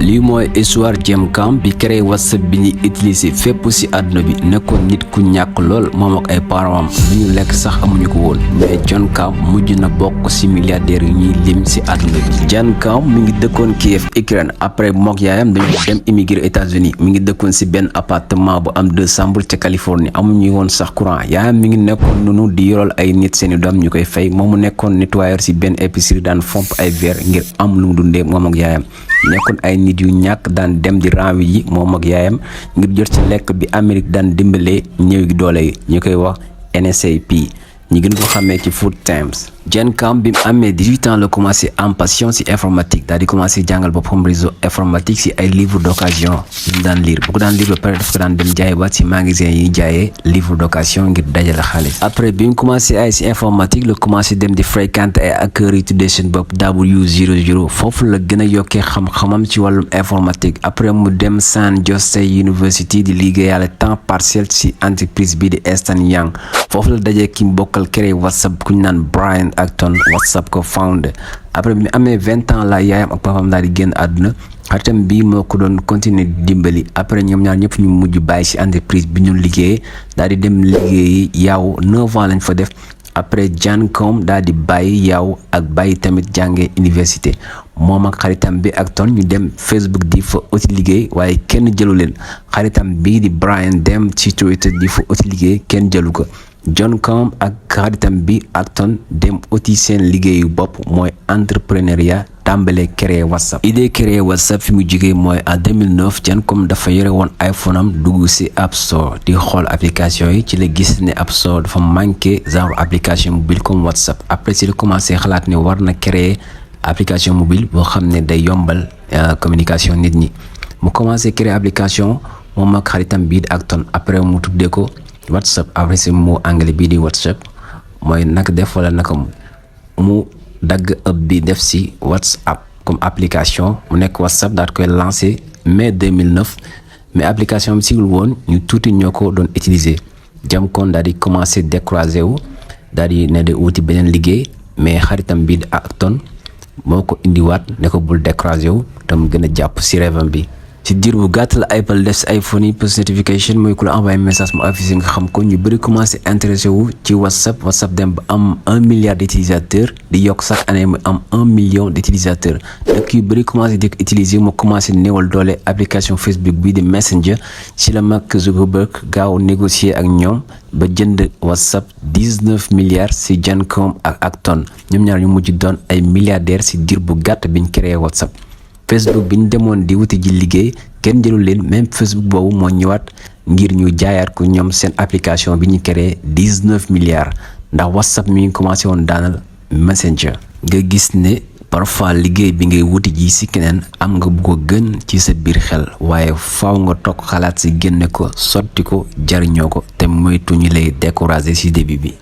lii mooy histoire Jem Kam bi créé WhatsApp bi ñuy utiliser fépp ci àdduna bi nekkoon nit ku ñàkk lool moom ak ay parents am ñu lekk sax amuñu ko woon mais Jem Kam mujj na bokk ci milliardaires yu ñuy lim ci àdduna bi. Jem Kam mi ngi dëkkoon Kiev Ukraine après mook yaayam dañu dem immigré États-Unis mi ngi dëkkoon ci benn appartement bu am 2 chambres ca Californie amuñu woon sax courant yaayam mi ngi nekkoon noonu di yoral ay nit seeni doom ñu koy fay moom mu nekkoon nettoyeur ci benn épicerie daan fomp ay verre ngir am lu mu dundee moom ak yaayam. nekkoon ay nit yu ñàkk daan dem di ranwi yi moom ak yaayam ngir jot ci lekk bi Amérique daan dimbalee ñëw gi doole yi ñu koy wax NSAP ñi gën ko xamee ci Food Times. Jem Kam bi mu amee 18 ans la commencé am passion ci informatique daal di commencé jàngal boppam réseau informatique ci ay livre d'occasion yu mu daan lire bu ko daan lire ba pare daf ko daan dem jaay ba ci magasin yi jaayee livre d'occasion ngir dajale xaalis. après bi mu commencé ay ci informatique la commencé dem di fréquenter ay hackers yu tuddee seen bopp W00 foofu la gën a yokkee xam-xamam ci wàllum informatique après mu dem San Jose University di liggéeyale temps partiel ci entreprise bi di Ernst & Young foofu la dajee ki mu bokkal créé WhatsApp ku ñu naan Brian Acton WhatsApp ko founder après bi mu amee 20 ans la yaayam ak papam daal di génn àdduna xaritam bii moo ko doon continuer di dimbali après ñoom ñaar ñëpp ñu mujj bàyyi ci entreprise bi ñu liggéeyee daal di dem liggéeyi Yahoo 9 ans lañ fa def après Jem Kam daal di bàyyi Yahoo ak bàyyi tamit jàngee université moom ak xaritam bi Acton ñu dem Facebook di fa uti liggéey waaye kenn jëlu leen xaritam bii di Brian dem ci Twitter di fa uti liggéey kenn jëlu ko. Jem Kam ak xaritam bi Acton dem uti seen liggéeyu bopp mooy entrepreneuriat tàmbale créer WhatsApp. idée créer WhatsApp fi mu jógee mooy en 2009 Jem Kam dafa yore woon iPhone am dugg ci App Store di xool application yi ci la gis ne App Store dafa manqué genre application mobile comme WhatsApp après ci la commencé xalaat ne war na créer application mobile boo xam ne day yombal communication nit ñi mu commencé créer application moom ak xaritam bii di Acton après mu tuddee ko WhatsApp après ce mot anglais bii di WhatsApp mooy naka def wala naka mu dagg ëpp bi def ci WhatsApp comme application mu nekk WhatsApp daal koy lancé mai 2009 mais application bi sigul woon ñu tuuti ñoo ko doon utiliser Jem Kam daal di commencé décroiser wu daal di ne de wuti beneen liggéey mais xaritam bii di Acton moo ko indiwaat ne ko bul décroiser wu te mu gën a jàpp ci rêvam bi. ci diir bu gàtt la Apple def ci iPhone yi post notification mooy ku la envoyé message mu affiché nga xam ko ñu bëri commencé intéressé wu ci WhatsApp dem ba am 1 milliard d'utilisateurs di yokk chaque année mu am 1 million d'utilisateurs dëkk yu bëri commencé di ko utiliser mu commencé néewal doole application Facebook bii di Messenger ci la Mark Zuckerberg gaaw négocier ak ñoom ba jënd WhatsApp 19 milliards ci Jem Kam ak Acton ñoom ñaar ñu mujj doon ay milliardaires ci diir bu gàtt biñ créé WhatsApp. Facebook bi ñu demoon di wuti ji liggéey kenn jëlul leen même Facebook boobu moo ñëwaat ngir ñu jaayaat ko ñoom seen application bi ñu créé 19 milliards ndax WhatsApp mi ngi commencé woon daanal Messenger. nga gis ne parfois liggéey bi ngay wuti ji ci keneen am nga bu ko gën ci sa biir xel waaye faaw nga toog xalaat ci génne ko sotti ko jariñoo ko te moytu ñu lay décourager ci début bi.